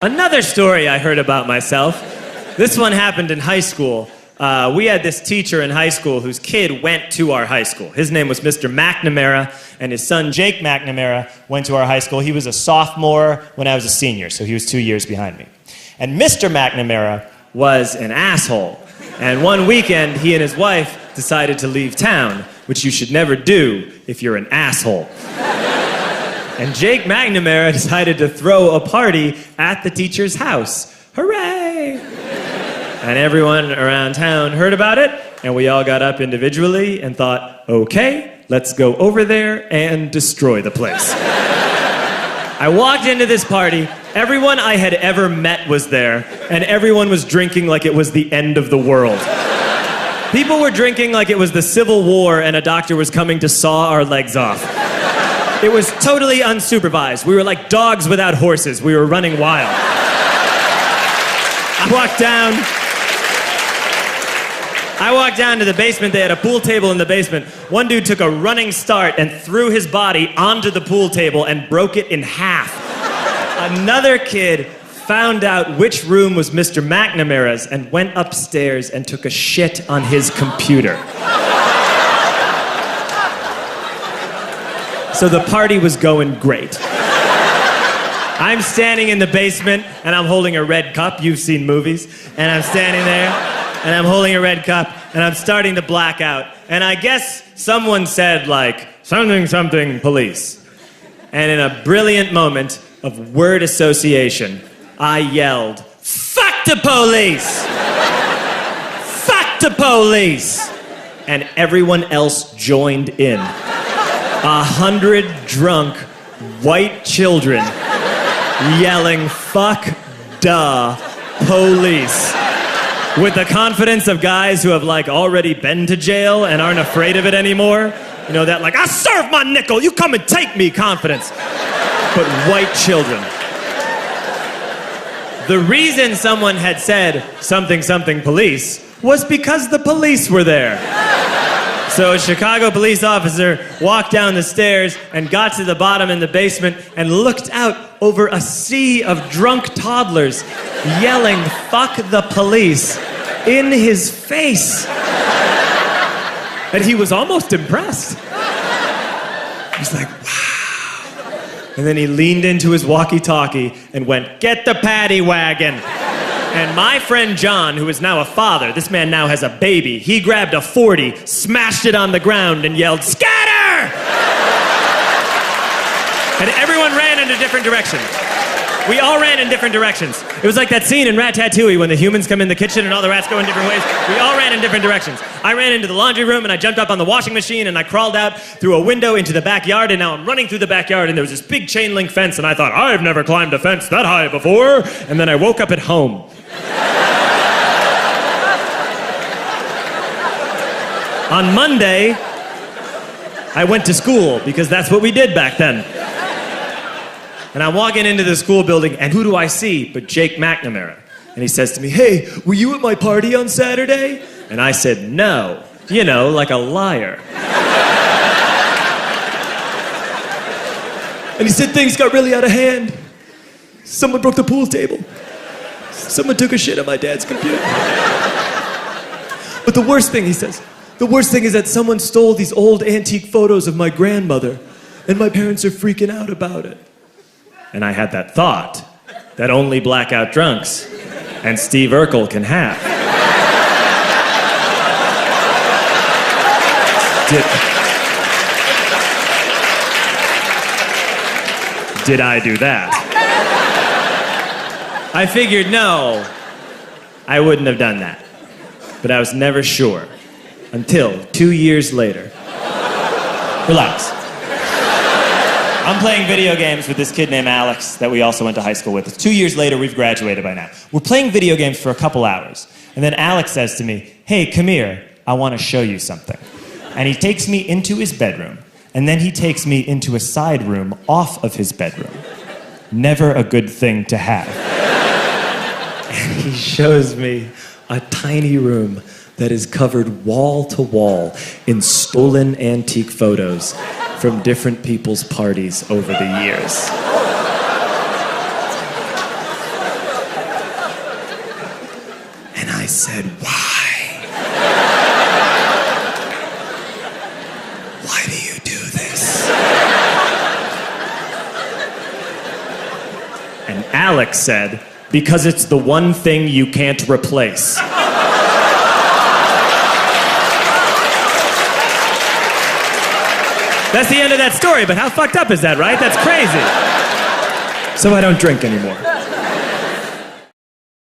Another story I heard about myself. This one happened in high school. We had this teacher in high school whose kid went to our high school. His name was Mr. McNamara, and his son Jake McNamara went to our high school. He was a sophomore when I was a senior, so he was 2 years behind me. And Mr. McNamara was an asshole. And one weekend, he and his wife decided to leave town, which you should never do if you're an asshole. And Jake McNamara decided to throw a party at the teacher's house. Hooray! And everyone around town heard about it, and we all got up individually and thought, okay, let's go over there and destroy the place. I walked into this party, everyone I had ever met was there, and everyone was drinking like it was the end of the world. People were drinking like it was the Civil War and a doctor was coming to saw our legs off. It was totally unsupervised. We were like dogs without horses. We were running wild. I walked down to the basement. They had a pool table in the basement. One dude took a running start and threw his body onto the pool table and broke it in half. Another kid found out which room was Mr. McNamara's and went upstairs and took a shit on his computer. So the party was going great. I'm standing in the basement and I'm holding a red cup. You've seen movies. And I'm standing there and I'm holding a red cup and I'm starting to black out. And I guess someone said like, something, something, police. And in a brilliant moment of word association, I yelled, fuck the police! Fuck the police! And everyone else joined in. 100 drunk white children yelling, fuck the police. With the confidence of guys who have like already been to jail and aren't afraid of it anymore. You know, that like, I serve my nickel, you come and take me confidence. But white children. The reason someone had said something, something police was because the police were there. So a Chicago police officer walked down the stairs and got to the bottom in the basement and looked out over a sea of drunk toddlers yelling, fuck the police, in his face. And he was almost impressed. He's like, wow. And then he leaned into his walkie-talkie and went, get the paddy wagon. And my friend John, who is now a father, this man now has a baby, he grabbed a 40, smashed it on the ground, and yelled, scatter! And everyone ran in a different direction. We all ran in different directions. It was like that scene in Ratatouille when the humans come in the kitchen and all the rats go in different ways. We all ran in different directions. I ran into the laundry room and I jumped up on the washing machine and I crawled out through a window into the backyard, and now I'm running through the backyard and there was this big chain link fence and I thought, I've never climbed a fence that high before. And then I woke up at home. On Monday, I went to school because that's what we did back then. And I'm walking into the school building, and who do I see but Jake McNamara? And he says to me, hey, were you at my party on Saturday? And I said, no. You know, like a liar. And he said, things got really out of hand. Someone broke the pool table. Someone took a shit on my dad's computer. But the worst thing, he says, the worst thing is that someone stole these old antique photos of my grandmother, and my parents are freaking out about it. And I had that thought that only blackout drunks and Steve Urkel can have. Did I do that? I figured, no, I wouldn't have done that. But I was never sure until 2 years later. Relax. I'm playing video games with this kid named Alex that we also went to high school with. 2 years later, we've graduated by now. We're playing video games for a couple hours. And then Alex says to me, hey, come here, I want to show you something. And he takes me into his bedroom, and then he takes me into a side room off of his bedroom. Never a good thing to have. And he shows me a tiny room that is covered wall to wall in stolen antique photos from different people's parties over the years. said, why? Why do you do this? And Alex said, because it's the one thing you can't replace. That's the end of that story, but how fucked up is that, right? That's crazy. So I don't drink anymore.